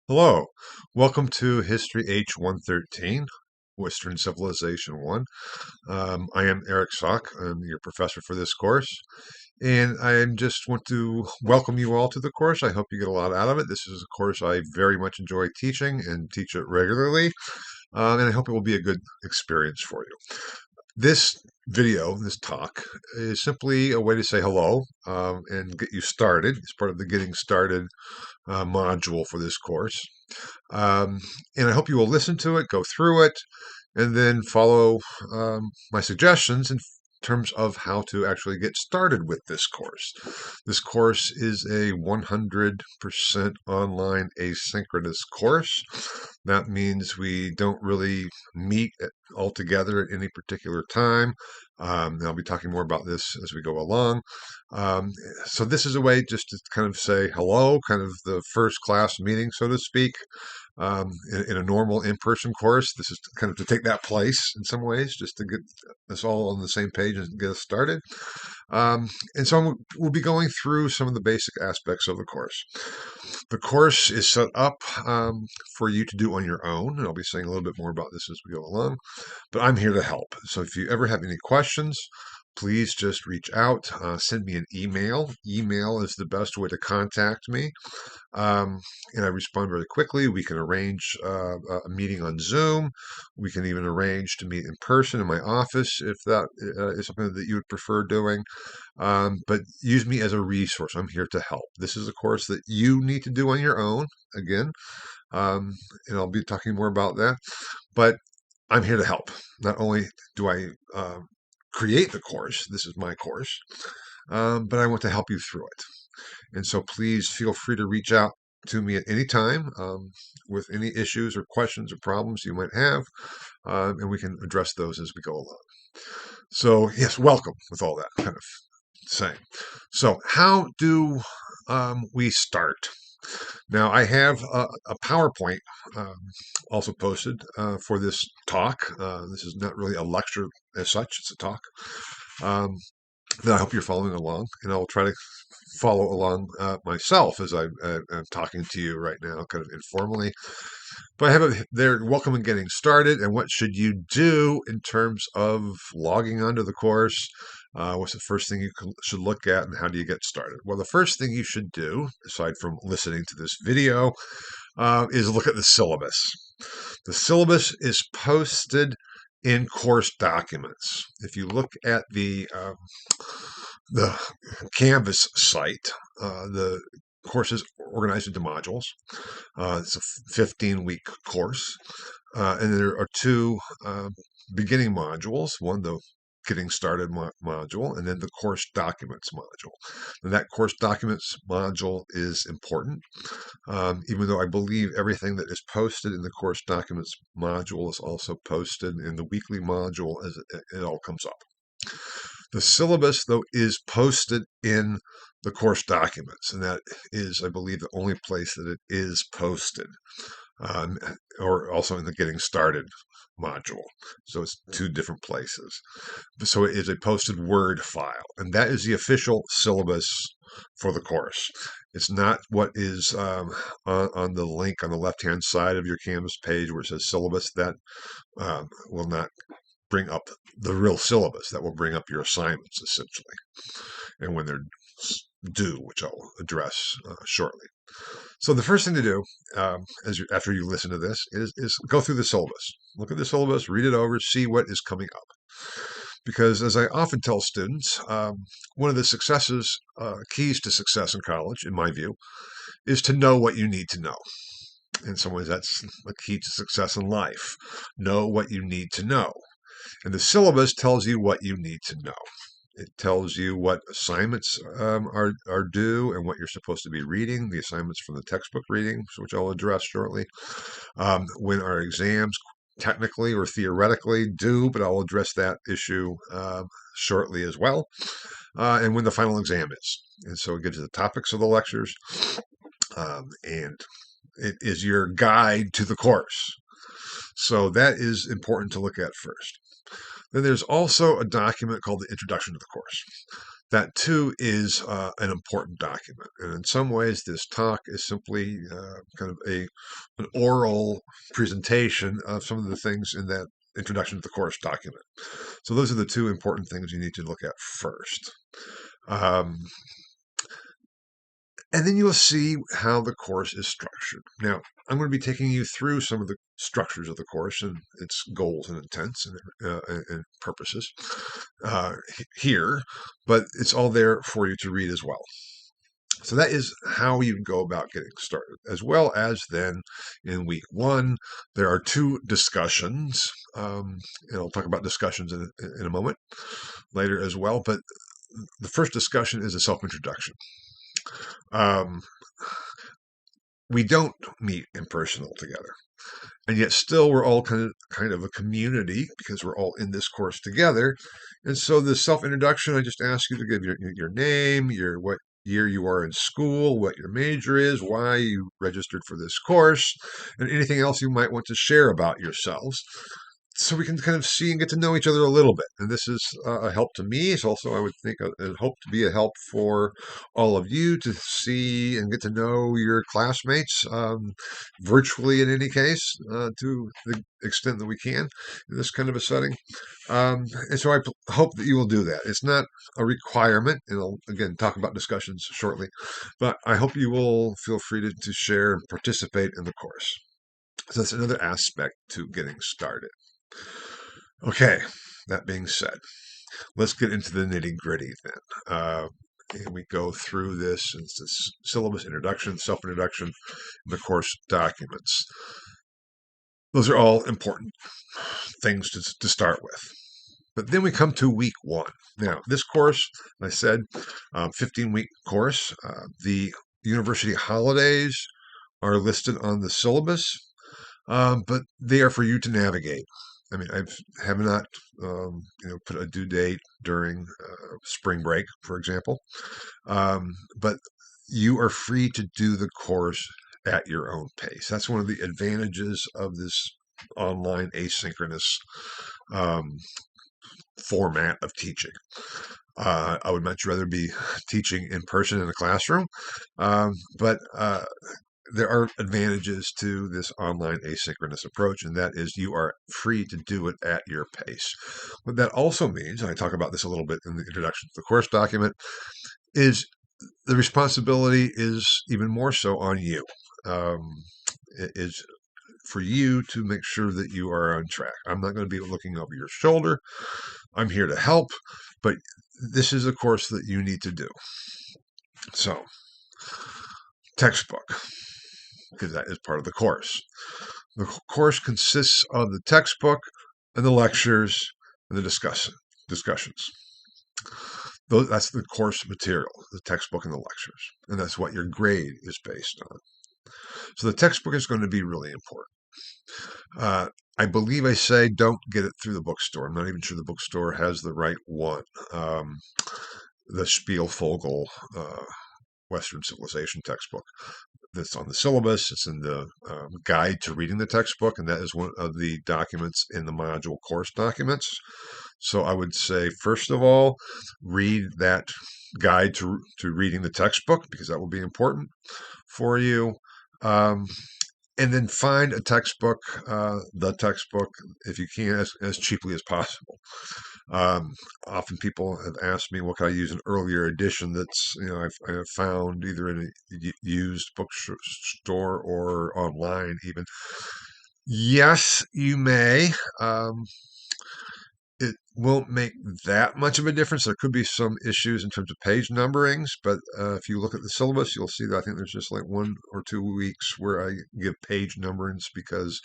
Hello, welcome to History H113, Western Civilization 1. I am Eric Sock. I'm your professor for this course, and I just want to welcome you all to the course. I hope you get a lot out of it. This is a course I very much enjoy teaching and teach it regularly, and I hope it will be a good experience for you. This video, this talk, is simply a way to say hello and get you started. It's part of the Getting Started module for this course. Um, and I hope you will listen to it, go through it, and then follow my suggestions in terms of how to actually get started with this course. This course is a 100% online asynchronous course. That means we don't really meet all together at any particular time. And I'll be talking more about this as we go along. Um, so this is a way just to kind of say hello, kind of the first class meeting, so to speak. In a normal in-person course, this is kind of to take that place in some ways, just to get us all on the same page and get us started. And so we'll be going through some of the basic aspects of the course. The course is set up for you to do on your own, and I'll be saying a little bit more about this as we go along, but I'm here to help. So if you ever have any questions, please just reach out, send me an email. Email is the best way to contact me. Um, and I respond very quickly. We can arrange a meeting on Zoom. We can even arrange to meet in person in my office if that is something that you would prefer doing. But use me as a resource. I'm here to help. This is a course that you need to do on your own, again, and I'll be talking more about that. But I'm here to help. Not only do I create the course, this is my course, but I want to help you through it. And so please feel free to reach out to me at any time with any issues or questions or problems you might have, and we can address those as we go along. So, yes, welcome with all that kind of saying. So, how do we start? Now, I have a PowerPoint um, also posted for this talk. This is not really a lecture as such, it's a talk. Um, that I hope you're following along, and I'll try to follow along myself as I'm talking to you right now, kind of informally. But I have it there, welcome and getting started, and what should you do in terms of logging onto the course? What's the first thing you should look at, and how do you get started? Well, the first thing you should do, aside from listening to this video, is look at the syllabus. The syllabus is posted in course documents. If you look at the Canvas site, the course is organized into modules. It's a 15-week course, and there are two beginning modules. One, the getting started module, and then the course documents module. And that course documents module is important, even though I believe everything that is posted in the course documents module is also posted in the weekly module as it all comes up. The syllabus, though, is posted in the course documents, and that is, I believe, the only place that it is posted, um, or also in the Getting Started module. So it's two different places. So it is a posted Word file, and that is the official syllabus for the course. It's not what is on the link on the left-hand side of your Canvas page where it says syllabus. That will not bring up the real syllabus. That will bring up your assignments, essentially, and when they're due, which I'll address shortly. So the first thing to do, after you listen to this, is go through the syllabus. Look at the syllabus, read it over, see what is coming up. Because as I often tell students, one of the keys to success in college, in my view, is to know what you need to know. In some ways, that's the key to success in life. Know what you need to know. And the syllabus tells you what you need to know. It tells you what assignments are due and what you're supposed to be reading, the assignments from the textbook readings, which I'll address shortly. When our exams technically or theoretically due, but I'll address that issue shortly as well. And when the final exam is. And so it gives you the topics of the lectures, and it is your guide to the course. So that is important to look at first. Then there's also a document called the Introduction to the Course. That too is an important document, and in some ways, this talk is simply kind of an oral presentation of some of the things in that introduction to the course document. So those are the two important things you need to look at first. Um, and then you'll see how the course is structured. Now, I'm going to be taking you through some of the structures of the course and its goals and intents and purposes here, but it's all there for you to read as well. So that is how you go about getting started, as well as then in week one, there are two discussions. And I'll talk about discussions in a moment later as well. But the first discussion is a self-introduction. We don't meet in person altogether. And yet still we're all kind of a community because we're all in this course together. And so the self-introduction, I just ask you to give your name, what year you are in school, what your major is, why you registered for this course, and anything else you might want to share about yourselves, so we can kind of see and get to know each other a little bit. And this is a help to me. It's also, I would think, a hope to be a help for all of you to see and get to know your classmates virtually, in any case, to the extent that we can in this kind of a setting. And so I hope that you will do that. It's not a requirement, and I'll again talk about discussions shortly, but I hope you will feel free to share and participate in the course. So that's another aspect to getting started. Okay, that being said, let's get into the nitty-gritty then. And we go through this. It's this syllabus, introduction, self-introduction, the course documents. Those are all important things to start with. But then we come to week one. Now, this course, I said, 15-week course. The university holidays are listed on the syllabus, but they are for you to navigate. I mean, I have not, put a due date during spring break, for example, but you are free to do the course at your own pace. That's one of the advantages of this online asynchronous um, format of teaching. I would much rather be teaching in person in a classroom, but there are advantages to this online asynchronous approach, and that is you are free to do it at your pace. What that also means, and I talk about this a little bit in the introduction to the course document, is the responsibility is even more so on you. It is for you to make sure that you are on track. I'm not going to be looking over your shoulder. I'm here to help, but this is a course that you need to do. So, textbook, because that is part of the course. The course consists of the textbook and the lectures and the discussions. That's the course material, the textbook and the lectures. And that's what your grade is based on. So the textbook is going to be really important. I believe I say don't get it through the bookstore. I'm not even sure the bookstore has the right one. The Spielvogel Western Civilization textbook that's on the syllabus. It's in the guide to reading the textbook, and that is one of the documents in the module course documents. So I would say, first of all, read that guide to reading the textbook, because that will be important for you. And then find a textbook, the textbook, if you can, as cheaply as possible. Often people have asked me, well, can I use an earlier edition that's, I've found either in a used bookstore or online even? Yes, you may. It won't make that much of a difference. There could be some issues in terms of page numberings, but if you look at the syllabus, you'll see that I think there's just like 1 or 2 weeks where I give page numberings because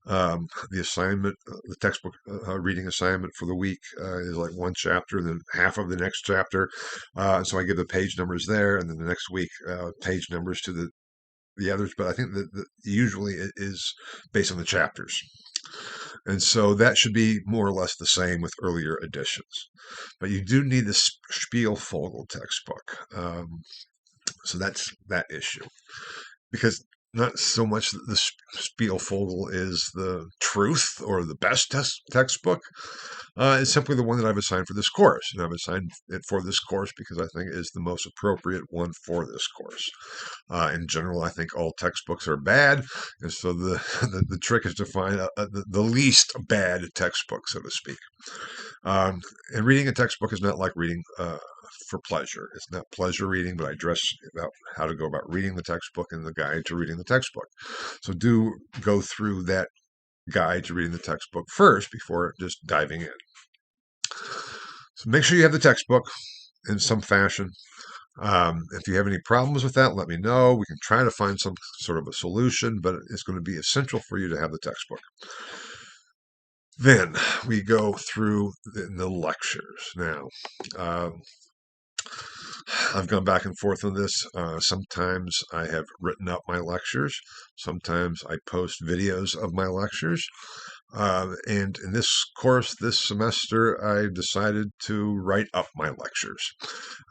the assignment, the textbook reading assignment for the week is like one chapter and then half of the next chapter. So I give the page numbers there, and then the next week page numbers to the others. But I think that usually it is based on the chapters. And so that should be more or less the same with earlier editions. But you do need the Spielvogel textbook. So that's that issue. Because not so much that the Spielvogel is the truth or the best textbook. It's simply the one that I've assigned for this course. And I've assigned it for this course because I think it is the most appropriate one for this course. In general, I think all textbooks are bad. And so the trick is to find the least bad textbook, so to speak. And reading a textbook is not like reading for pleasure. It's not pleasure reading, but I address about how to go about reading the textbook and the guide to reading the textbook. So do go through that guide to reading the textbook first before just diving in. So make sure you have the textbook in some fashion. If you have any problems with that, let me know. We can try to find some sort of a solution, but it's going to be essential for you to have the textbook. Then we go through the lectures. Now, I've gone back and forth on this. Sometimes I have written up my lectures. Sometimes I post videos of my lectures. And in this course, this semester, I decided to write up my lectures.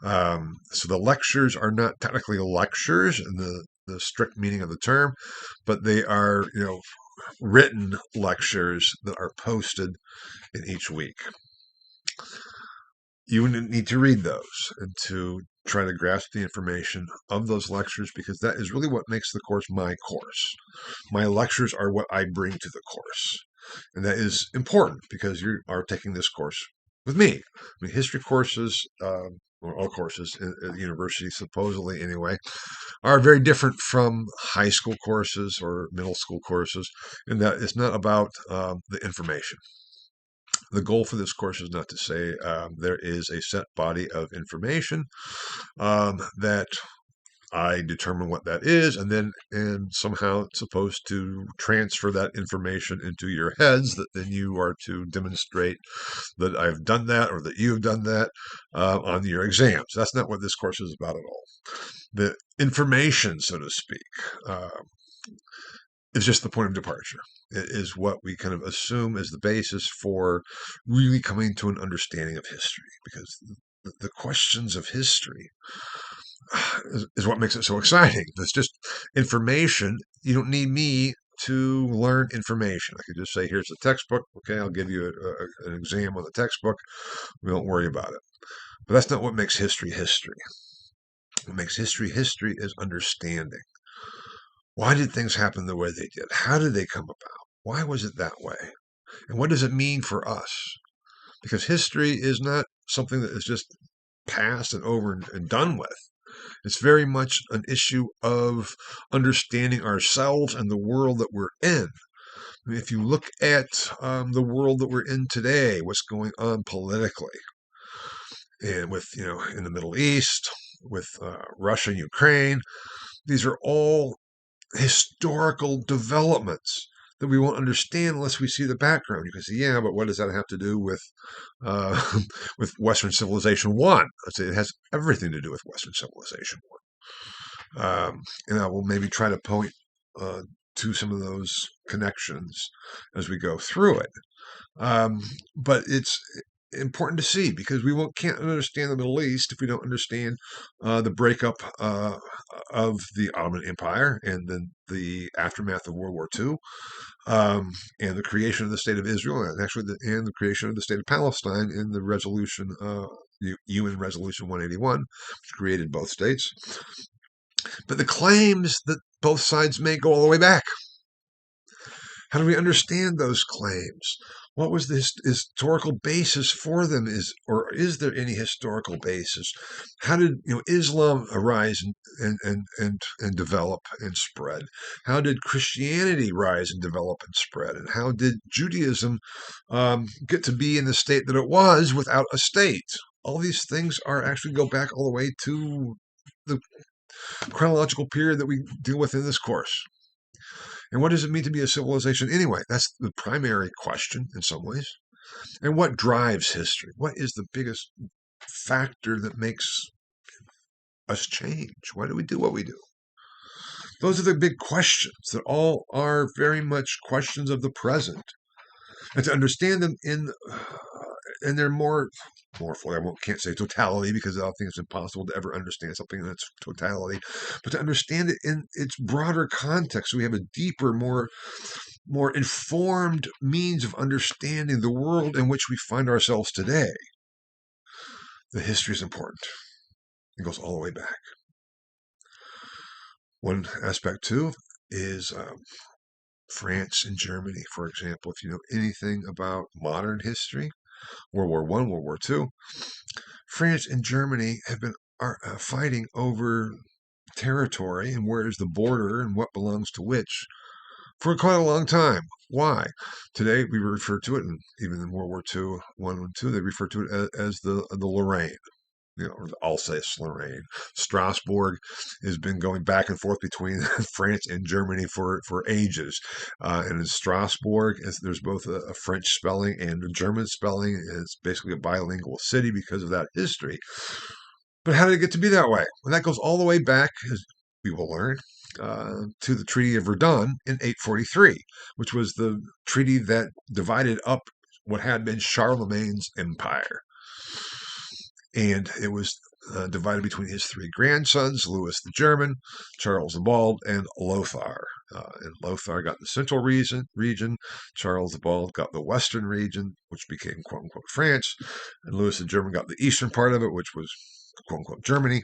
So the lectures are not technically lectures in the strict meaning of the term, but they are, written lectures that are posted in each week. You need to read those and to try to grasp the information of those lectures, because that is really what makes the course my course. My lectures are what I bring to the course. And that is important because you are taking this course with me. I mean, history courses, or all courses at university, supposedly anyway, are very different from high school courses or middle school courses in that it's not about the information. The goal for this course is not to say there is a set body of information that I determine what that is, and somehow it's supposed to transfer that information into your heads, that then you are to demonstrate that I've done that or that you've done that on your exams. That's not what this course is about at all. The information, so to speak, is just the point of departure. It is what we kind of assume as the basis for really coming to an understanding of history, because the questions of history is what makes it so exciting. If it's just information, you don't need me to learn information. I could just say, here's the textbook. Okay, I'll give you an exam on the textbook. We don't worry about it. But that's not what makes history history. What makes history history is understanding. Why did things happen the way they did? How did they come about? Why was it that way? And what does it mean for us? Because history is not something that is just past and over and done with. It's very much an issue of understanding ourselves and the world that we're in. I mean, if you look at the world that we're in today, what's going on politically, and with, in the Middle East, with Russia and Ukraine, these are all historical developments that we won't understand unless we see the background. You can say, yeah, but what does that have to do with with Western Civilization 1? I'd say it has everything to do with Western Civilization 1. And I will maybe try to point to some of those connections as we go through it. But it's important to see, because we can't understand the Middle East if we don't understand the breakup of the Ottoman Empire, and then the aftermath of World War II, and the creation of the State of Israel, and actually and the creation of the State of Palestine in the resolution, UN Resolution 181, which created both states. But the claims that both sides make go all the way back. How do we understand those claims? What was the historical basis for them? Is there any historical basis? How did Islam arise and develop and spread? How did Christianity rise and develop and spread? And how did Judaism get to be in the state that it was without a state? All these things actually go back all the way to the chronological period that we deal with in this course. And what does it mean to be a civilization anyway? That's the primary question in some ways. And what drives history? What is the biggest factor that makes us change? Why do we do what we do? Those are the big questions that all are very much questions of the present. And to understand them and they're more fully. Can't say totality because I think it's impossible to ever understand something in its totality, but to understand it in its broader context, so we have a deeper, more informed means of understanding the world in which we find ourselves today. The history is important. It goes all the way back. One aspect too is France and Germany, for example. If you know anything about modern history, World War I, World War II, France and Germany have been fighting over territory and where is the border and what belongs to which for quite a long time. Why? Today we refer to it, and even in World War II, One and Two, they refer to it as the Lorraine. Or the Alsace-Lorraine. Strasbourg has been going back and forth between France and Germany for ages. And in Strasbourg, there's both a French spelling and a German spelling. It's basically a bilingual city because of that history. But how did it get to be that way? Well, that goes all the way back, as we will learn, to the Treaty of Verdun in 843, which was the treaty that divided up what had been Charlemagne's empire. And it was divided between his three grandsons, Louis the German, Charles the Bald, and Lothar. And Lothar got the central region, Charles the Bald got the western region, which became quote-unquote France, and Louis the German got the eastern part of it, which was quote-unquote Germany.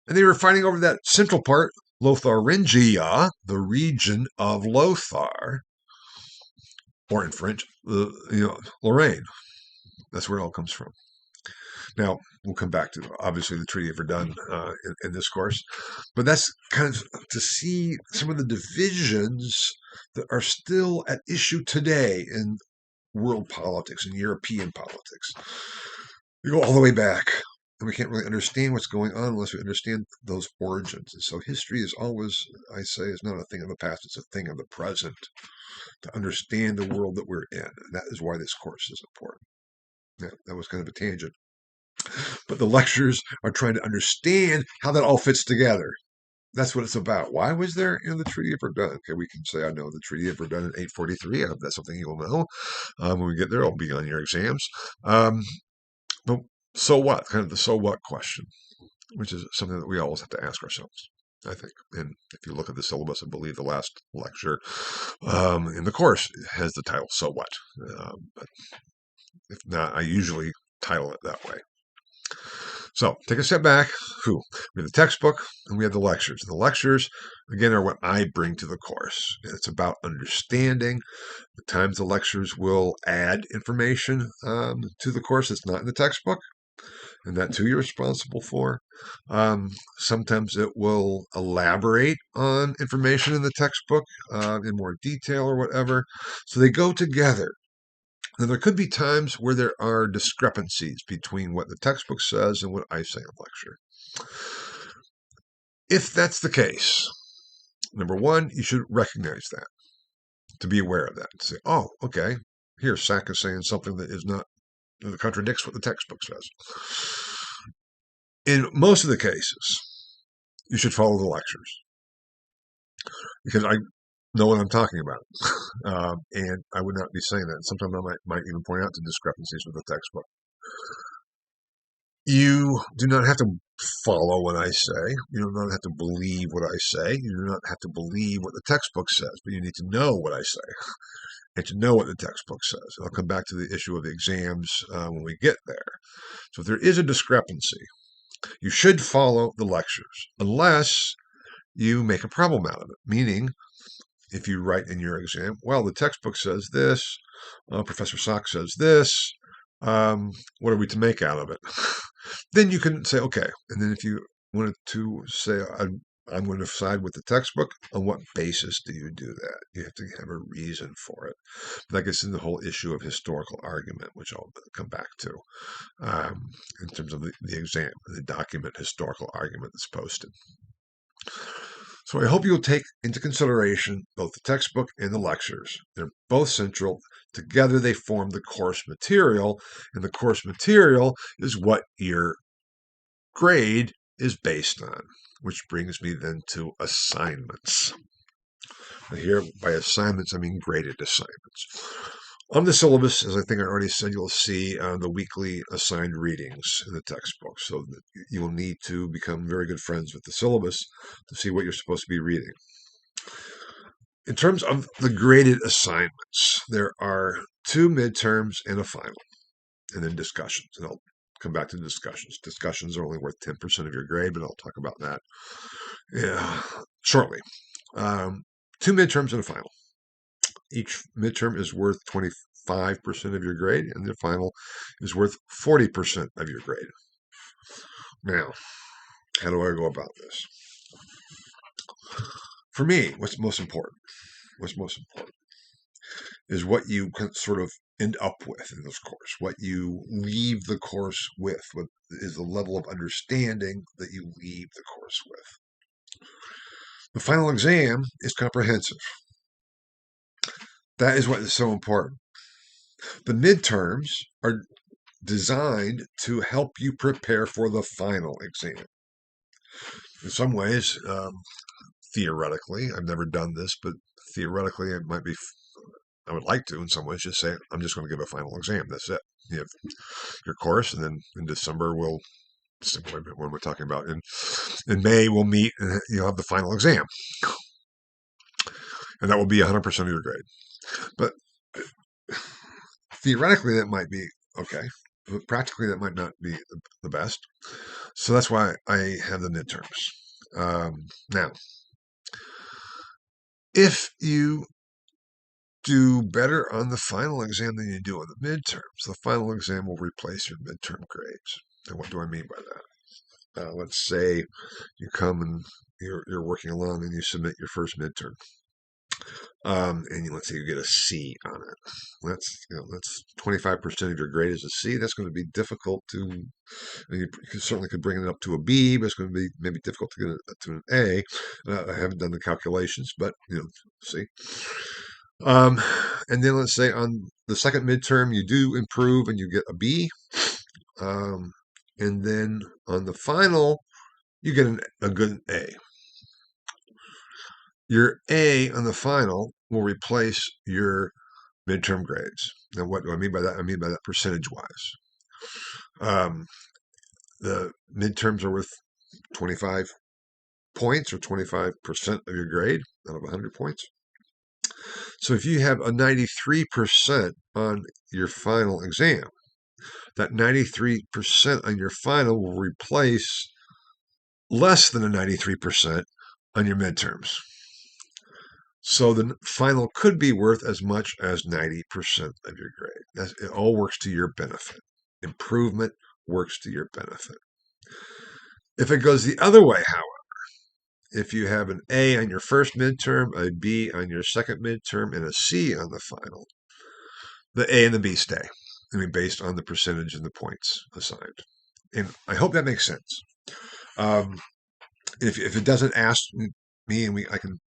And they were fighting over that central part, Lotharingia, the region of Lothar, or in French, Lorraine. That's where it all comes from. Now, we'll come back to, obviously, the Treaty of Verdun in this course, but that's kind of to see some of the divisions that are still at issue today in world politics and European politics. We go all the way back, and we can't really understand what's going on unless we understand those origins. And so history is always, I say, is not a thing of the past, it's a thing of the present, to understand the world that we're in. And that is why this course is important. Yeah, that was kind of a tangent. But the lectures are trying to understand how that all fits together. That's what it's about. Why was there in the Treaty of Verdun? Okay, we can say I know the Treaty of Verdun in 843. That's something you'll know. When we get there, it'll be on your exams. But so what? Kind of the so what question, which is something that we always have to ask ourselves, I think. And if you look at the syllabus, I believe the last lecture in the course has the title "So What." But if not, I usually title it that way. So take a step back. We have the textbook and we have the lectures. The lectures, again, are what I bring to the course. It's about understanding. At times the lectures will add information to the course that's not in the textbook, and that too you're responsible for. Sometimes it will elaborate on information in the textbook in more detail or whatever. So they go together. Now, there could be times where there are discrepancies between what the textbook says and what I say in lecture. If that's the case, number one, you should recognize that, to be aware of that. Say, oh, okay, here, Sack is saying something that contradicts what the textbook says. In most of the cases, you should follow the lectures, because I know what I'm talking about. And I would not be saying that. Sometimes I might even point out the discrepancies with the textbook. You do not have to follow what I say. You do not have to believe what I say. You do not have to believe what the textbook says, but you need to know what I say and to know what the textbook says. And I'll come back to the issue of the exams when we get there. So if there is a discrepancy, you should follow the lectures unless you make a problem out of it, meaning if you write in your exam, well, the textbook says this, Professor Sock says this, what are we to make out of it? Then you can say, okay. And then if you wanted to say, I'm going to side with the textbook, on what basis do you do that? You have to have a reason for it. But that gets into the whole issue of historical argument, which I'll come back to in terms of the exam, the document historical argument that's posted. So I hope you'll take into consideration both the textbook and the lectures. They're both central. Together they form the course material, and the course material is what your grade is based on, which brings me then to assignments. Now here, by assignments, I mean graded assignments. On the syllabus, as I think I already said, you'll see the weekly assigned readings in the textbook. So that you will need to become very good friends with the syllabus to see what you're supposed to be reading. In terms of the graded assignments, there are 2 midterms and a final, and then discussions. And I'll come back to discussions. Discussions are only worth 10% of your grade, but I'll talk about that shortly. 2 midterms and a final. Each midterm is worth 25% of your grade, and the final is worth 40% of your grade. Now, how do I go about this? For me, what's most important is what you can sort of end up with in this course, what you leave the course with, what is the level of understanding that you leave the course with. The final exam is comprehensive. That is what is so important. The midterms are designed to help you prepare for the final exam. In some ways, theoretically, I've never done this, but theoretically, it might be. I would like to, in some ways, just say, I'm just going to give a final exam. That's it. You have your course, and then in December, when we're talking about in May, we'll meet, and you'll have the final exam. And that will be 100% of your grade. But theoretically, that might be okay. But practically, that might not be the best. So that's why I have the midterms. Now, if you do better on the final exam than you do on the midterms, the final exam will replace your midterm grades. And what do I mean by that? Let's say you come and you're working along and you submit your first midterm. And let's say you get a C on it. That's 25% of your grade is a C. That's going to be difficult to. You certainly could bring it up to a B, but it's going to be maybe difficult to get it to an A. I haven't done the calculations, but see. And then let's say on the second midterm you do improve and you get a B. And then on the final you get a good A. Your A on the final will replace your midterm grades. Now, what do I mean by that? I mean by that percentage-wise. The midterms are worth 25 points or 25% of your grade out of 100 points. So if you have a 93% on your final exam, that 93% on your final will replace less than a 93% on your midterms. So the final could be worth as much as 90% of your grade. It all works to your benefit. Improvement works to your benefit. If it goes the other way, however, if you have an A on your first midterm, a B on your second midterm, and a C on the final, the A and the B stay. I mean, based on the percentage and the points assigned. And I hope that makes sense. If it doesn't, ask me, and I can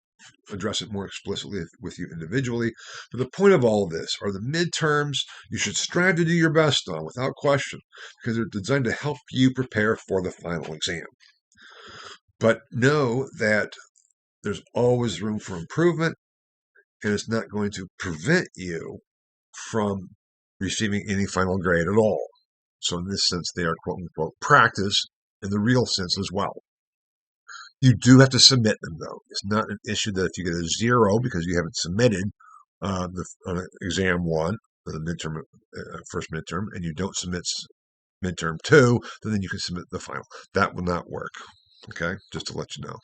address it more explicitly with you individually. But the point of all of this are the midterms you should strive to do your best on without question, because they're designed to help you prepare for the final exam. But know that there's always room for improvement, and it's not going to prevent you from receiving any final grade at all. So in this sense, they are quote unquote practice in the real sense as well. You do have to submit them, though. It's not an issue that if you get a 0 because you haven't submitted exam 1, the midterm, first midterm, and you don't submit midterm 2, then you can submit the final. That will not work. Okay, just to let you know.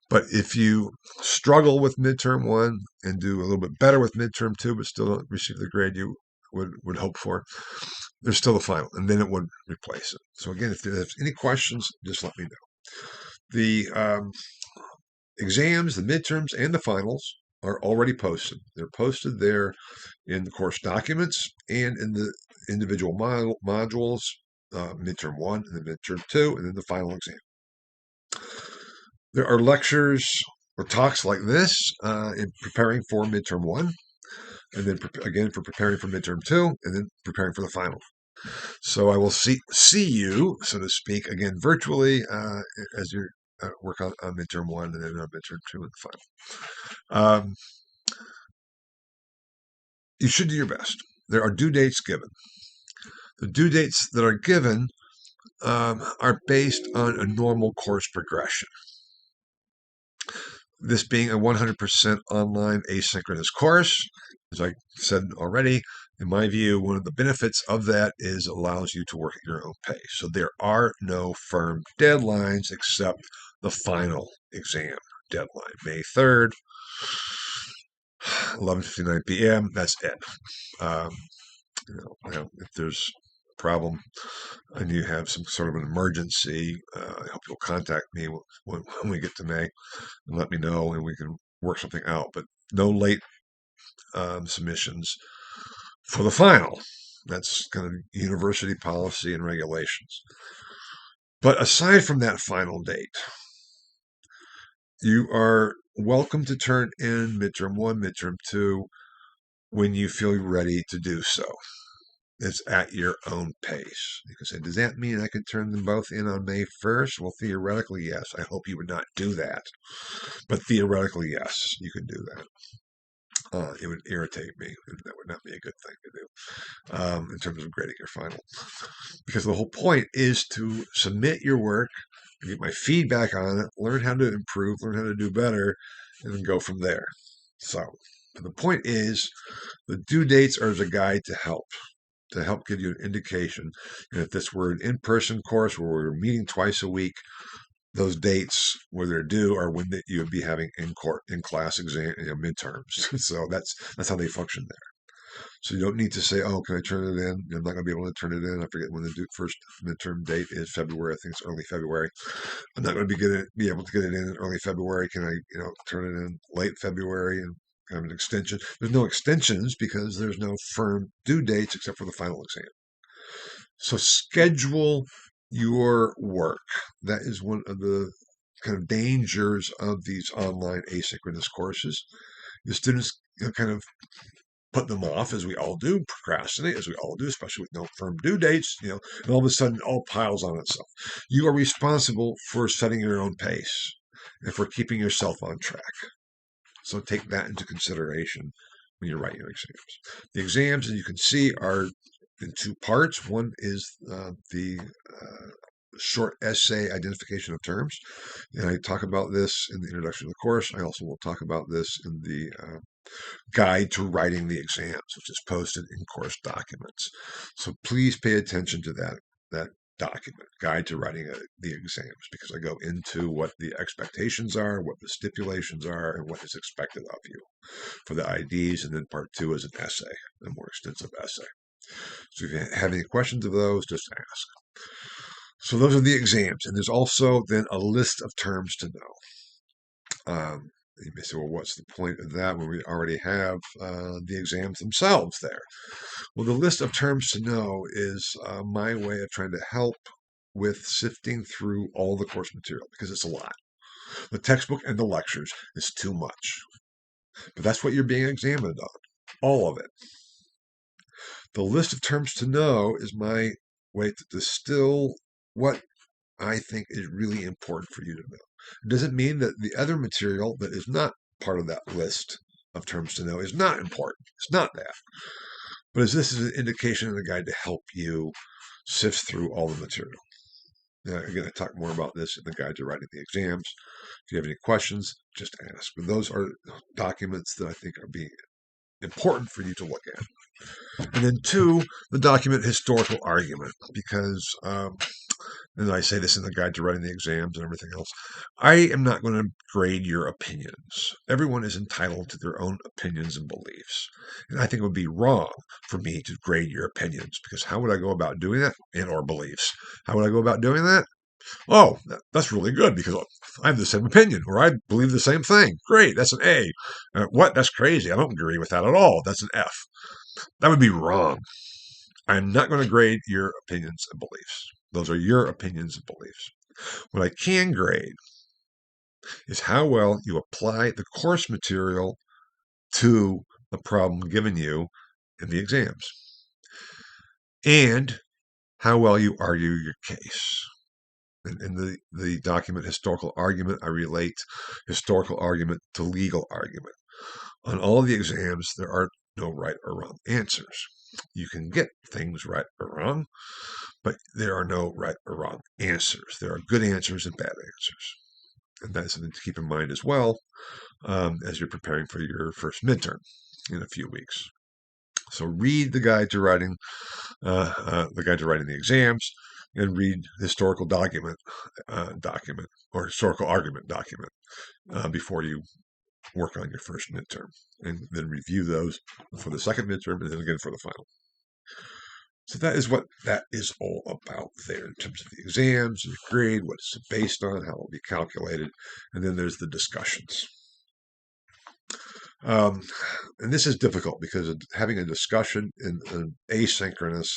But if you struggle with midterm 1 and do a little bit better with midterm 2, but still don't receive the grade you would hope for, there's still a final, and then it would replace it. So again, if there's any questions, just let me know. The exams, the midterms, and the finals are already posted. They're posted there in the course documents and in the individual modules, midterm 1 and then midterm 2, and then the final exam. There are lectures or talks like this in preparing for midterm 1, and then again for preparing for midterm 2, and then preparing for the final. So I will see you, so to speak, again virtually as you work on midterm 1 and then on midterm 2 and the final. you should do your best. There are due dates given. The due dates that are given are based on a normal course progression. This being a 100% online asynchronous course, as I said already, in my view, one of the benefits of that is it allows you to work at your own pace. So there are no firm deadlines except the final exam deadline, May 3rd, 11:59 p.m. That's it. Um, if there's a problem and you have some sort of an emergency, I hope you'll contact me when we get to May and let me know, and we can work something out. But no late submissions for the final. That's kind of university policy and regulations. But aside from that final date, you are welcome to turn in midterm 1, midterm 2 when you feel ready to do so. It's at your own pace. You can say, does that mean I can turn them both in on May 1st? Well, theoretically, yes. I hope you would not do that. But theoretically, yes, you can do that. It would irritate me, and that would not be a good thing to do in terms of grading your final. Because the whole point is to submit your work, get my feedback on it, learn how to improve, learn how to do better, and then go from there. So the point is, the due dates are as a guide to help give you an indication. And if this were an in-person course where we're meeting twice a week, those dates where they're due are when you would be having in-class exam, midterms. So that's how they function there. So you don't need to say, oh, can I turn it in? I'm not going to be able to turn it in. I forget when the first midterm date is. February. I think it's early February. I'm not going to be able to get it in early February. Can I, turn it in late February and have an extension? There's no extensions because there's no firm due dates except for the final exam. So schedule your work. That is one of the kind of dangers of these online asynchronous courses. The students kind of put them off, as we all do, procrastinate, as we all do, especially with no firm due dates, and all of a sudden it all piles on itself. You are responsible for setting your own pace and for keeping yourself on track. So take that into consideration when you write your exams. The exams, as you can see, are in two parts. One is the short essay identification of terms, and I talk about this in the introduction to the course. I also will talk about this in the guide to writing the exams, which is posted in course documents. So please pay attention to that document, Guide to Writing the Exams, because I go into what the expectations are, what the stipulations are, and what is expected of you for the IDs. And then part 2 is an essay, a more extensive essay. So if you have any questions of those, just ask. So those are the exams. And there's also then a list of terms to know. You may say, well, what's the point of that when we already have the exams themselves there? Well, the list of terms to know is my way of trying to help with sifting through all the course material, because it's a lot. The textbook and the lectures is too much. But that's what you're being examined on, all of it. The list of terms to know is my way to distill what I think is really important for you to know. It doesn't mean that the other material that is not part of that list of terms to know is not important. It's not that. But as this is an indication and a guide to help you sift through all the material. Now, again, I talk more about this in the guide to writing the exams. If you have any questions, just ask. But those are documents that I think are being important for you to look at. And then 2, the document historical argument, because and I say this in the guide to writing the exams and everything else, I am not going to grade your opinions. Everyone is entitled to their own opinions and beliefs. And I think it would be wrong for me to grade your opinions, because how would I go about doing that? Or beliefs. How would I go about doing that? Oh, that's really good, because I have the same opinion, or I believe the same thing. Great, that's an A. What? That's crazy. I don't agree with that at all. That's an F. That would be wrong. I'm not going to grade your opinions and beliefs. Those are your opinions and beliefs. What I can grade is how well you apply the course material to the problem given you in the exams, and how well you argue your case. In the document historical argument, I relate historical argument to legal argument. On all of the exams, there are no right or wrong answers. You can get things right or wrong, but there are no right or wrong answers. There are good answers and bad answers. And that's something to keep in mind as well as you're preparing for your first midterm in a few weeks. So read the guide to writing the exams, and read historical document or historical argument document before you work on your first midterm, and then review those for the second midterm and then again for the final. So that is what that is all about there in terms of the exams, the grade, what it's based on, how it will be calculated, and then there's the discussions. And this is difficult because having a discussion in an asynchronous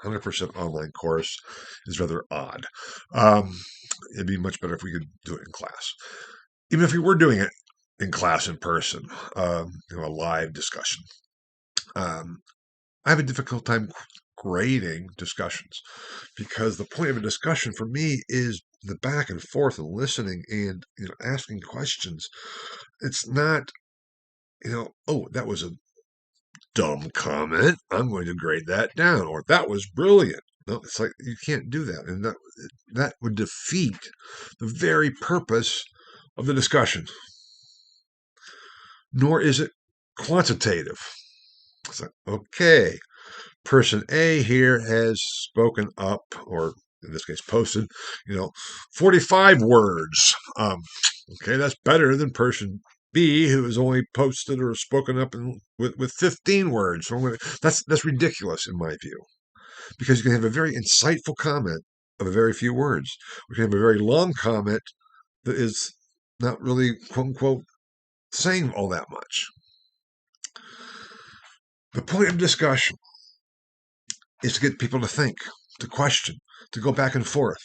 100% online course is rather odd. It'd be much better if we could do it in class. Even if we were doing it in class in person, a live discussion. I have a difficult time grading discussions because the point of a discussion for me is the back and forth and listening and asking questions. It's not, oh, that was a dumb comment, I'm going to grade that down, or that was brilliant. No, it's like you can't do that, and that would defeat the very purpose of the discussion. Nor is it quantitative. It's like, okay, person A here has spoken up, or in this case posted, 45 words. Okay, that's better than person B, who has only posted or spoken up with 15 words. So that's ridiculous in my view, because you can have a very insightful comment of a very few words. We can have a very long comment that is not really, quote unquote, saying all that much. The point of discussion is to get people to think, to question, to go back and forth.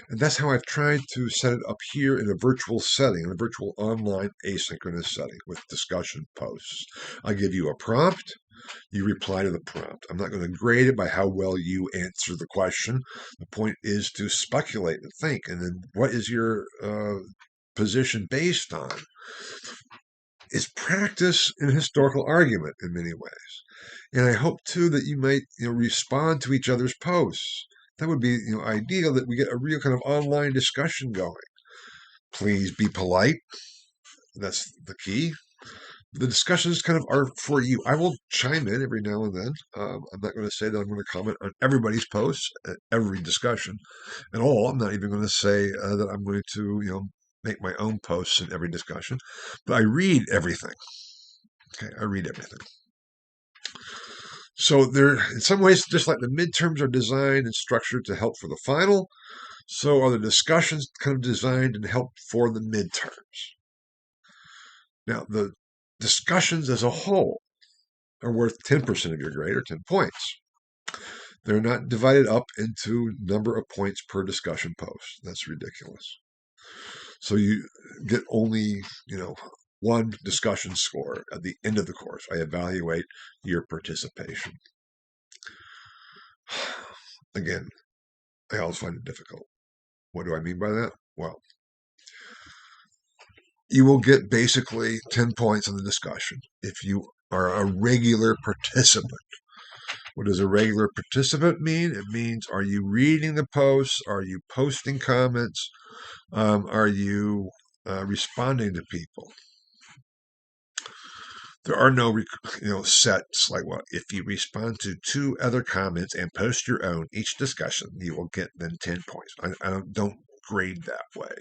And that's how I've tried to set it up here in a virtual setting, in a virtual online asynchronous setting with discussion posts. I give you a prompt, you reply to the prompt. I'm not going to grade it by how well you answer the question. The point is to speculate and think. And then what is your position based on? It's practice in historical argument in many ways. And I hope, too, that you might respond to each other's posts. That would be ideal, that we get a real kind of online discussion going. Please be polite. That's the key. The discussions kind of are for you. I will chime in every now and then. I'm not going to say that I'm going to comment on everybody's posts at every discussion at all. I'm not even going to say that I'm going to make my own posts in every discussion. But I read everything. Okay, I read everything. So they're, in some ways, just like the midterms are designed and structured to help for the final, so are the discussions kind of designed and help for the midterms. Now, the discussions as a whole are worth 10% of your grade, or 10 points. They're not divided up into number of points per discussion post. That's ridiculous. So you get only, one discussion score at the end of the course. I evaluate your participation. Again, I always find it difficult. What do I mean by that? Well, you will get basically 10 points on the discussion if you are a regular participant. What does a regular participant mean? It means, are you reading the posts? Are you posting comments? Are you responding to people? There are no, sets like, well, if you respond to 2 other comments and post your own each discussion, you will get then 10 points. I don't grade that way,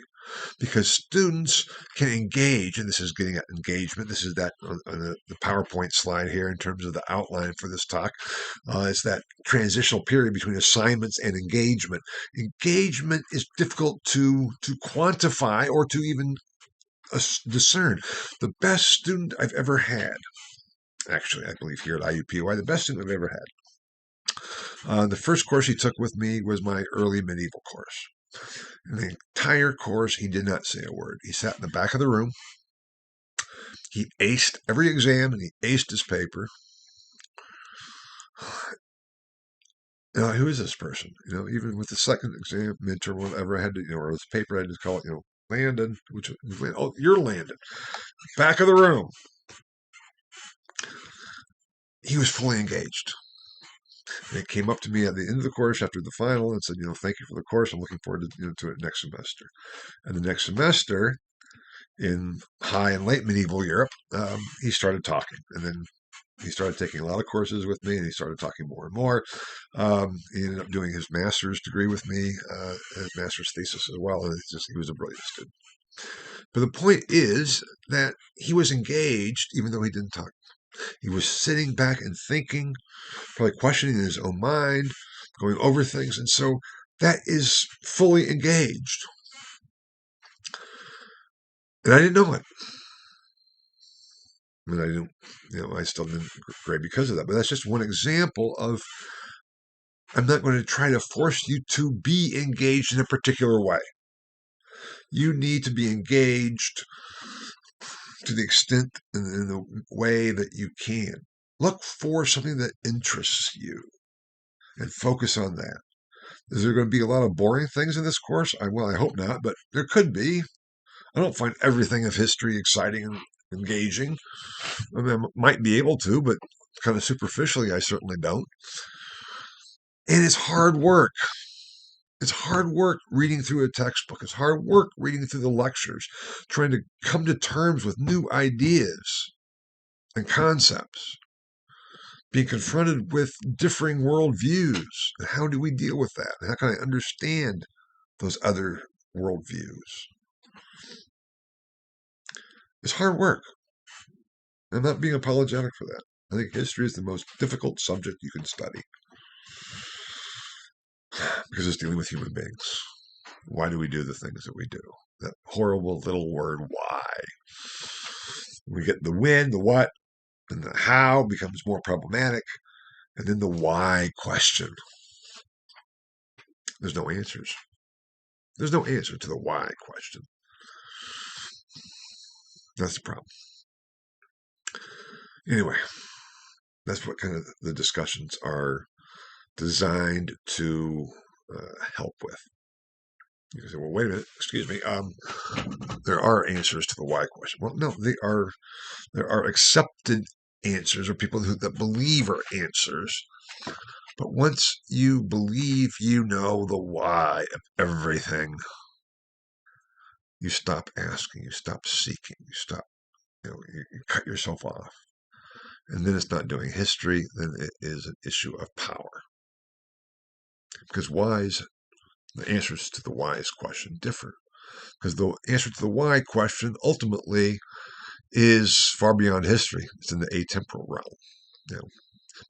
because students can engage, and this is getting at engagement. This is that on the PowerPoint slide here in terms of the outline for this talk. It's that transitional period between assignments and engagement. Engagement is difficult to quantify or to even discern. The best student I've ever had, actually, I believe here at IUPUI, the best student I've ever had. The first course he took with me was my early medieval course. In the entire course, he did not say a word. He sat in the back of the room. He aced every exam, and he aced his paper. Now, who is this person? Even with the second exam, midterm, whatever, I had to, or this paper, I had to call it, Landon, oh, you're Landon. Back of the room. he was fully engaged. And he came up to me at the end of the course after the final and said, thank you for the course. I'm looking forward to, to it next semester. And the next semester in high and late medieval Europe, he started talking. And then he started taking a lot of courses with me, and he started talking more and more. He ended up doing his master's degree with me, his master's thesis as well. And he was a brilliant student. But the point is that he was engaged, even though he didn't talk. He was sitting back and thinking, probably questioning in his own mind, going over things. And so that is fully engaged. And I didn't know it. I mean, I didn't, I still didn't grade because of that. But that's just one example of, I'm not going to try to force you to be engaged in a particular way. You need to be engaged to the extent and in the way that you can. Look for something that interests you and focus on that. Is there going to be a lot of boring things in this course? Well, I hope not, but there could be. I don't find everything of history exciting and engaging. I mean, I might be able to, but kind of superficially, I certainly don't. And it's hard work. It's hard work reading through a textbook. It's hard work reading through the lectures, trying to come to terms with new ideas and concepts, being confronted with differing worldviews. And how do we deal with that? And how can I understand those other worldviews? It's hard work. I'm not being apologetic for that. I think history is the most difficult subject you can study because it's dealing with human beings. Why do we do the things that we do? That horrible little word, why. We get the when, the what, and the how becomes more problematic, and then the why question. There's no answers. There's no answer to the why question. That's the problem. Anyway, that's what kind of the discussions are designed to help with. You can say, well, wait a minute, excuse me. There are answers to the why question. Well, no, there are accepted answers, or people that believe are answers. But once you believe you know the why of everything, you stop asking, you stop seeking, you stop, you cut yourself off. And then it's not doing history, then it is an issue of power. Because the answers to the why's question differ. Because the answer to the why question ultimately is far beyond history. It's in the atemporal realm.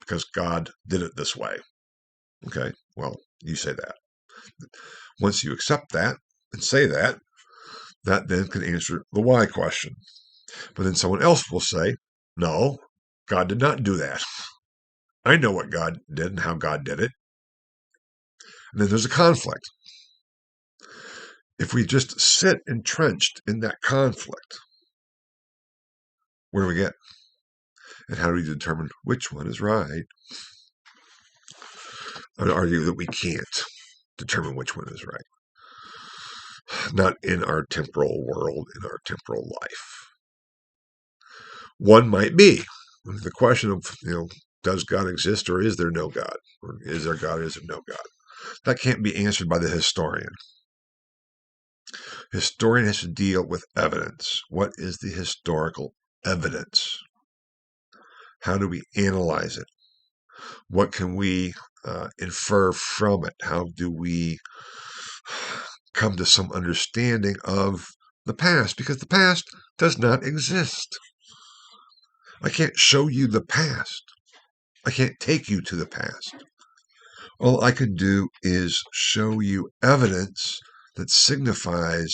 Because God did it this way. Okay, well, you say that. Once you accept that and say that, that then can answer the why question. But then someone else will say, no, God did not do that. I know what God did and how God did it. And then there's a conflict. If we just sit entrenched in that conflict, where do we get? And how do we determine which one is right? I would argue that we can't determine which one is right. Not in our temporal world, in our temporal life. One might be the question of, does God exist or is there no God? Or is there God or is there no God? That can't be answered by the historian. Historian has to deal with evidence. What is the historical evidence? How do we analyze it? What can we infer from it? How do we come to some understanding of the past? Because the past does not exist. I can't show you the past. I can't take you to the past. All I could do is show you evidence that signifies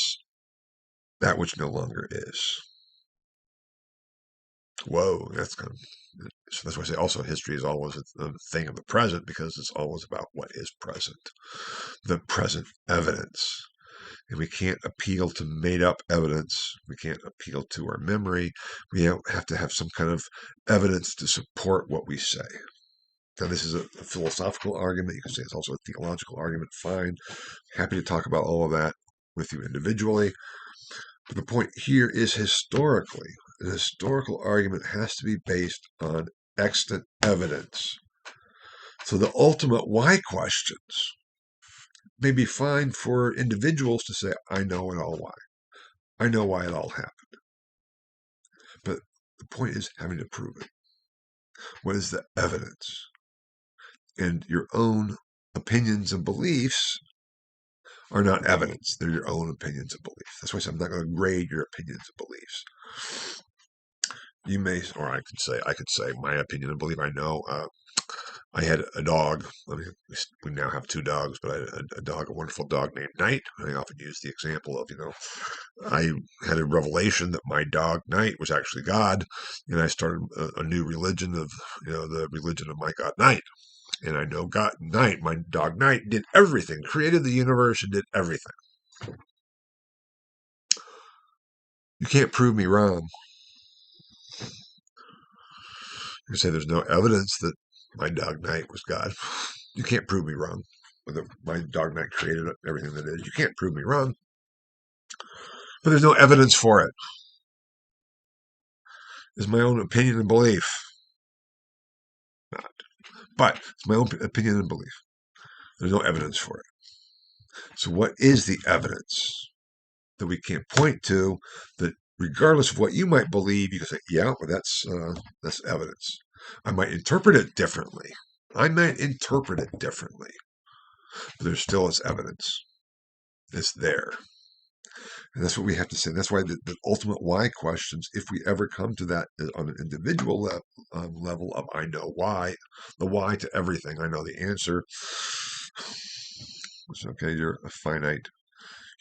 that which no longer is. Whoa, so that's why I say also history is always a thing of the present, because it's always about what is present, the present evidence. And we can't appeal to made up evidence. We can't appeal to our memory. We have to have some kind of evidence to support what we say. Now, this is a philosophical argument. You can say it's also a theological argument. Fine. Happy to talk about all of that with you individually. But the point here is historically. An historical argument has to be based on extant evidence. So the ultimate why questions may be fine for individuals to say, I know it all why. I know why it all happened. But the point is having to prove it. What is the evidence? And your own opinions and beliefs are not evidence. They're your own opinions and beliefs. That's why I said I'm not going to grade your opinions and beliefs. You may, or I could say my opinion and belief. I know I had a dog. I mean, we now have two dogs, but I had a wonderful dog named Knight. I often use the example of, I had a revelation that my dog Knight was actually God, and I started a new religion of, the religion of my God Knight. And I know God Knight, my dog Knight, did everything, created the universe and did everything. You can't prove me wrong. You say there's no evidence that my dog Knight was God. You can't prove me wrong. Whether my dog Knight created everything that is, you can't prove me wrong. But there's no evidence for it. It's my own opinion and belief. Not. But it's my own opinion and belief. There's no evidence for it. So what is the evidence that we can't point to that regardless of what you might believe, you can say, yeah, well, that's evidence. I might interpret it differently. But there still is evidence. It's there. And that's what we have to say. That's why the ultimate why questions, if we ever come to that on an individual level of I know why, the why to everything, I know the answer. It's okay, you're a finite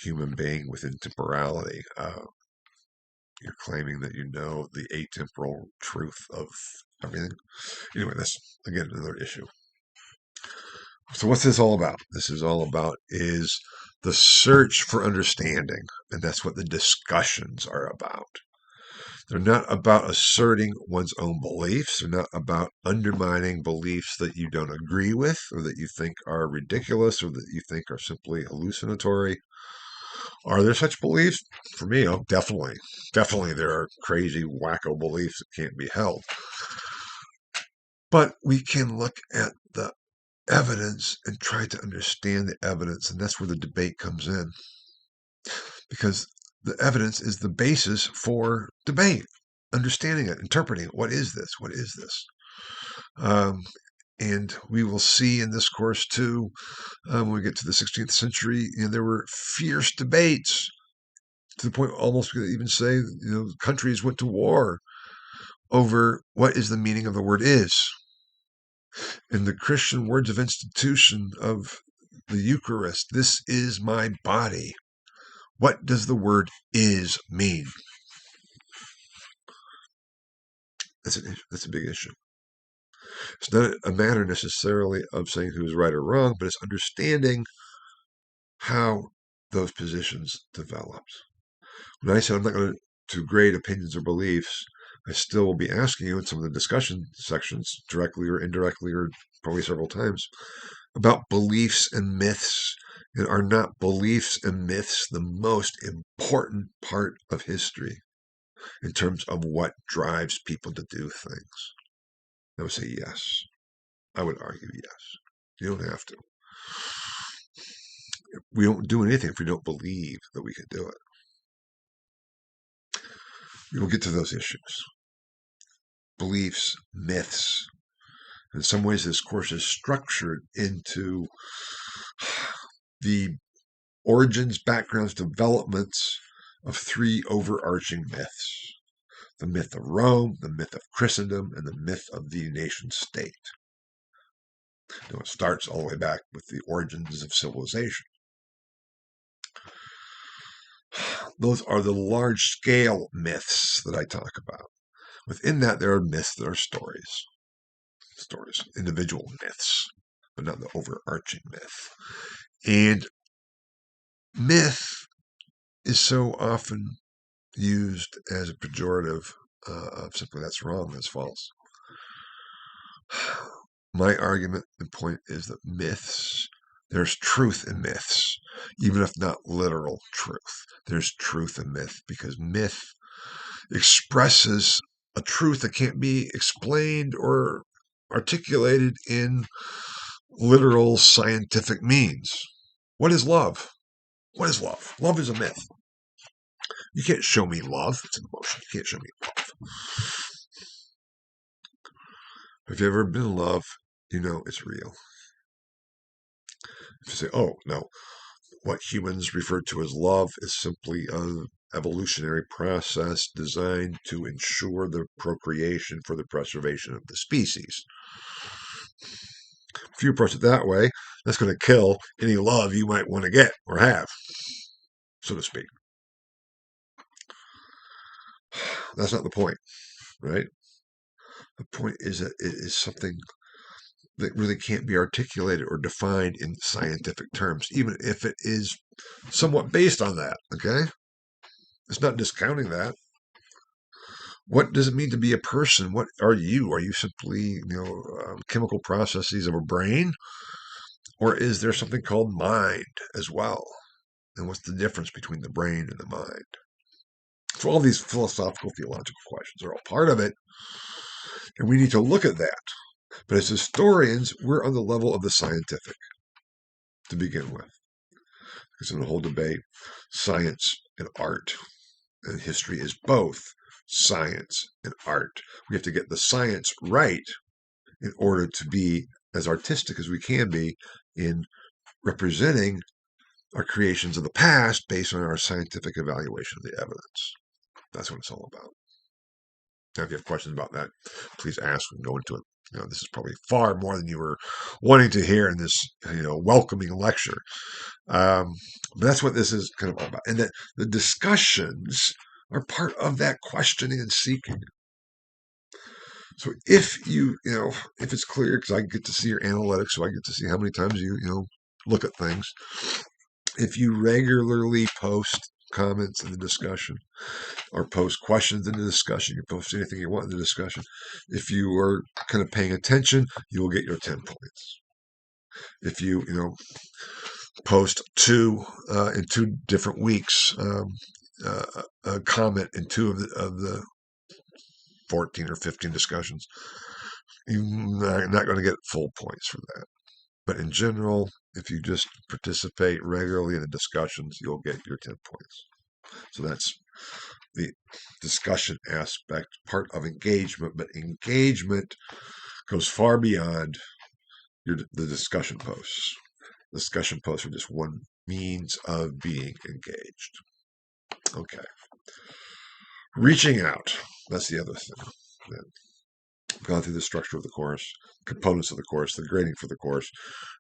human being within temporality. You're claiming that you know the atemporal truth of everything. Anyway, that's, again, another issue. So what's this all about? This is all about is the search for understanding. And that's what the discussions are about. They're not about asserting one's own beliefs. They're not about undermining beliefs that you don't agree with or that you think are ridiculous or that you think are simply hallucinatory. Are there such beliefs? For me, definitely. Definitely there are crazy, wacko beliefs that can't be held. But we can look at the evidence and try to understand the evidence, and that's where the debate comes in. Because the evidence is the basis for debate, understanding it, interpreting it. What is this? What is this? And we will see in this course, too, when we get to the 16th century, there were fierce debates to the point almost we could even say, countries went to war over what is the meaning of the word is. In the Christian words of institution of the Eucharist, this is my body. What does the word is mean? That's a big issue. It's not a matter necessarily of saying who's right or wrong, but it's understanding how those positions developed. When I said I'm not going to grade opinions or beliefs, I still will be asking you in some of the discussion sections, directly or indirectly, or probably several times, about beliefs and myths. And are not beliefs and myths the most important part of history in terms of what drives people to do things? I would say yes. I would argue yes. You don't have to. We don't do anything if we don't believe that we can do it. We will get to those issues. Beliefs, myths. In some ways, this course is structured into the origins, backgrounds, developments of three overarching myths. The myth of Rome, the myth of Christendom, and the myth of the nation state. It starts all the way back with the origins of civilization. Those are the large-scale myths that I talk about. Within that, there are myths that are stories. Stories, individual myths, but not the overarching myth. And myth is so often used as a pejorative of simply that's wrong, that's false. My argument and point is that myths, there's truth in myths, even if not literal truth. There's truth in myth because myth expresses a truth that can't be explained or articulated in literal scientific means. What is love? What is love? Love is a myth. You can't show me love. It's an emotion. You can't show me love. If you've ever been in love, you know it's real. If you say, oh, no, what humans refer to as love is simply an evolutionary process designed to ensure the procreation for the preservation of the species. If you approach it that way, that's going to kill any love you might want to get or have, so to speak. That's not the point, right? The point is that it is something that really can't be articulated or defined in scientific terms, even if it is somewhat based on that, okay? It's not discounting that. What does it mean to be a person? What are you? Are you simply, chemical processes of a brain? Or is there something called mind as well? And what's the difference between the brain and the mind? So all these philosophical, theological questions are all part of it. And we need to look at that. But as historians, we're on the level of the scientific to begin with. Because in the whole debate, science and art and history is both science and art. We have to get the science right in order to be as artistic as we can be in representing our creations of the past based on our scientific evaluation of the evidence. That's what it's all about. Now, if you have questions about that, please ask and go into it. This is probably far more than you were wanting to hear in this, welcoming lecture. But that's what this is kind of all about. And that the discussions are part of that questioning and seeking. So if if it's clear, because I get to see your analytics, so I get to see how many times you look at things. If you regularly post comments in the discussion or post questions in the discussion, you post anything you want in the discussion. If you are kind of paying attention, you will get your 10 points. If you, post in 2 different weeks, a comment in 2 of the 14 or 15 discussions, you're not going to get full points for that. But in general, if you just participate regularly in the discussions, you'll get your 10 points. So that's the discussion aspect, part of engagement. But engagement goes far beyond the discussion posts. Discussion posts are just one means of being engaged. Okay. Reaching out. That's the other thing. I've gone through the structure of the course, components of the course, the grading for the course.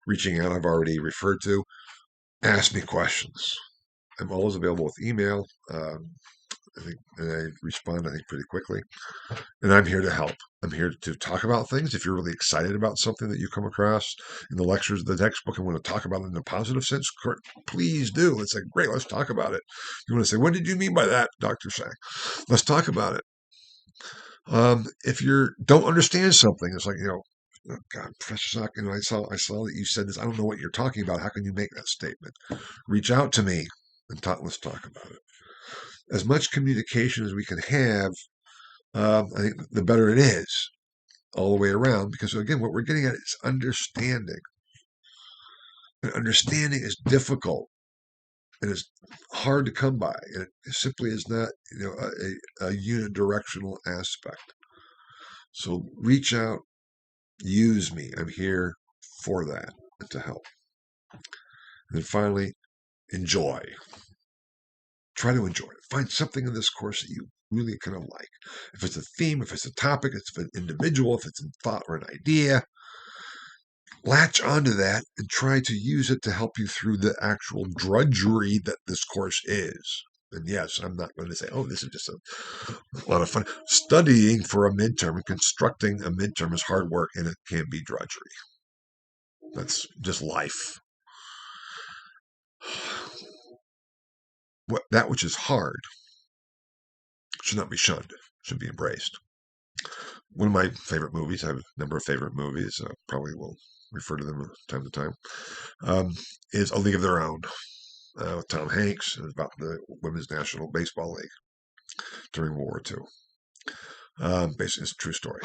Reaching out, I've already referred to. Ask me questions. I'm always available with email. And I respond, pretty quickly. And I'm here to help. I'm here to talk about things. If you're really excited about something that you come across in the lectures, the textbook, and want to talk about it in a positive sense, please do. Let's say, great, let's talk about it. You want to say, what did you mean by that, Dr. Sack? Let's talk about it. If you don't understand something, it's like, oh God, Professor Sack, I saw that you said this. I don't know what you're talking about. How can you make that statement? Reach out to me and let's talk about it. As much communication as we can have, I think the better it is all the way around. Because again, what we're getting at is understanding. And understanding is difficult and it's hard to come by. And it simply is not, a unidirectional aspect. So reach out, use me. I'm here for that and to help. And then finally, enjoy. Try to enjoy it. Find something in this course that you really kind of like. If it's a theme, if it's a topic, if it's an individual, if it's a thought or an idea, latch onto that and try to use it to help you through the actual drudgery that this course is. And yes, I'm not going to say, oh, this is just a lot of fun. Studying for a midterm and constructing a midterm is hard work and it can be drudgery. That's just life. That which is hard should not be shunned, should be embraced. One of my favorite movies, I have a number of favorite movies, probably will refer to them from time to time, is A League of Their Own with Tom Hanks. It's about the Women's National Baseball League during World War II. Basically, it's a true story.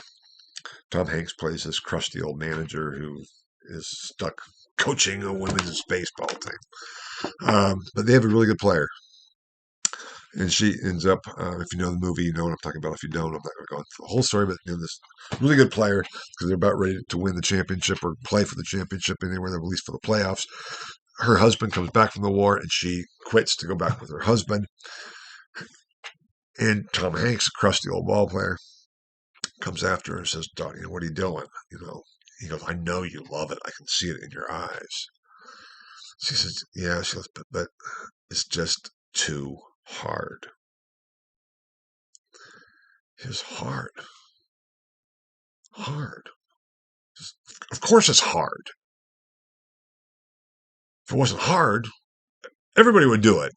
Tom Hanks plays this crusty old manager who is stuck coaching a women's baseball team. But they have a really good player. And she ends up, if you know the movie, you know what I'm talking about. If you don't, I'm not going to go into the whole story, but this really good player, because they're about ready to win the championship or play for the championship anywhere, at least for the playoffs. Her husband comes back from the war and she quits to go back with her husband. And Tom Hanks, a crusty old ball player, comes after her and says, "Dottie, what are you doing?" He goes, "I know you love it. I can see it in your eyes." She says, "Yeah." She goes, but it's just too hard. It's hard. Hard. Of course it's hard. If it wasn't hard, everybody would do it.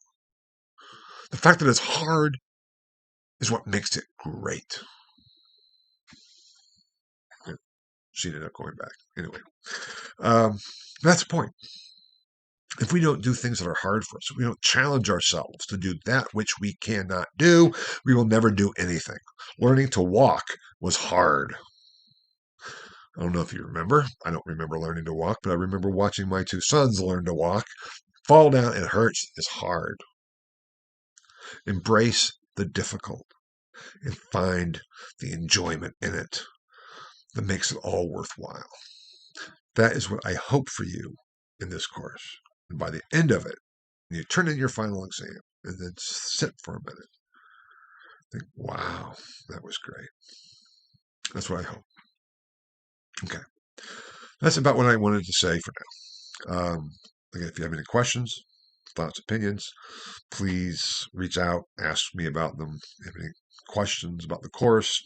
The fact that it's hard is what makes it great. She ended up going back. Anyway, that's the point. If we don't do things that are hard for us, if we don't challenge ourselves to do that which we cannot do, we will never do anything. Learning to walk was hard. I don't know if you remember. I don't remember learning to walk, but I remember watching my two sons learn to walk. Fall down, it hurts, it's hard. Embrace the difficult and find the enjoyment in it that makes it all worthwhile. That is what I hope for you in this course. And by the end of it, you turn in your final exam and then sit for a minute. Think, wow, that was great. That's what I hope. Okay. That's about what I wanted to say for now. Again, if you have any questions, thoughts, opinions, please reach out, ask me about them. If you have any questions about the course,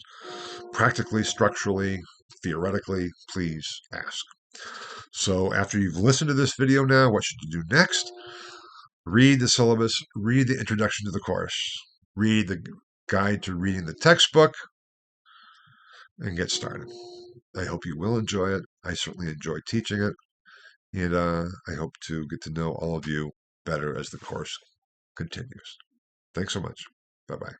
practically, structurally, theoretically, please ask. So after you've listened to this video now, what should you do next? Read the syllabus, read the introduction to the course, read the guide to reading the textbook, and get started. I hope you will enjoy it. I certainly enjoy teaching it, and I hope to get to know all of you better as the course continues. Thanks so much. Bye-bye.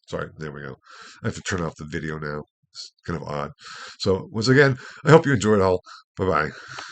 Sorry, there we go. I have to turn off the video now. It's kind of odd. So once again, I hope you enjoyed it all. Bye-bye.